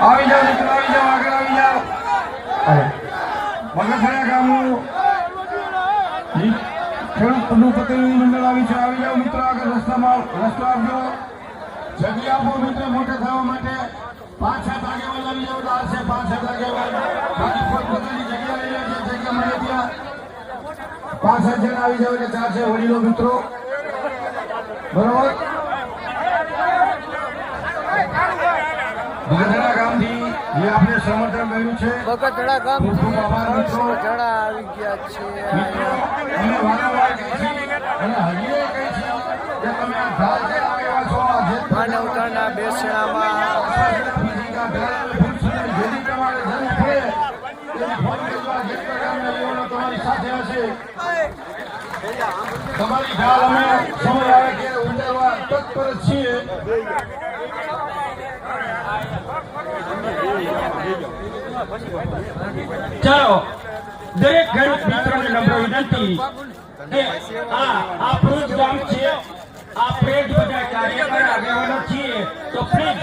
આવી જાઓ મિત્રો, આવી જાઓ, આગળ આવી જાઓ. બગસરા ગામનું ખેડૂતનું પ્રતિનિધિ મંડળ આવી છે. આવી જાઓ મિત્રો, આગળ રસ્તો આપજો. જગ્યા આપો મિત્રો મોટા થવા માટે. 5-7 આગેવાન આવી જાઓ. આ છે 5-7 આગેવાન. બાકી પોતપોતાની જગ્યા લઈ લેજો. જગ્યા મળે ત્યાં 5-7 જણ આવી જાઓ એટલે ચાલશે. વડીલો મિત્રો બરોબર. બગસરા ગામથી જે આપણે સમર્થન કર્યું છે, બગસરા ગામથી ખૂબ આભાર મિત્રો. જણા આવી ગયા છે. મિત્રો અમે વારંવાર કહી છીએ અને હજી કહી છીએ કે તમે આ ઢાલ ચલાવ્યા છો. માનવતાના બેસણામાં તમારી સાથે હશે. તમારી ઢાલ અમે સમય આવે કે ઉતારવા તત્પર છીએ. ચાલો દરેક ખેડૂત મિત્રોને નમ્ર વિનંતી કે આપણું જ ગામ છે, આપણે જ બધા કાર્યકર આગેવાનો છીએ, તો પ્લીઝ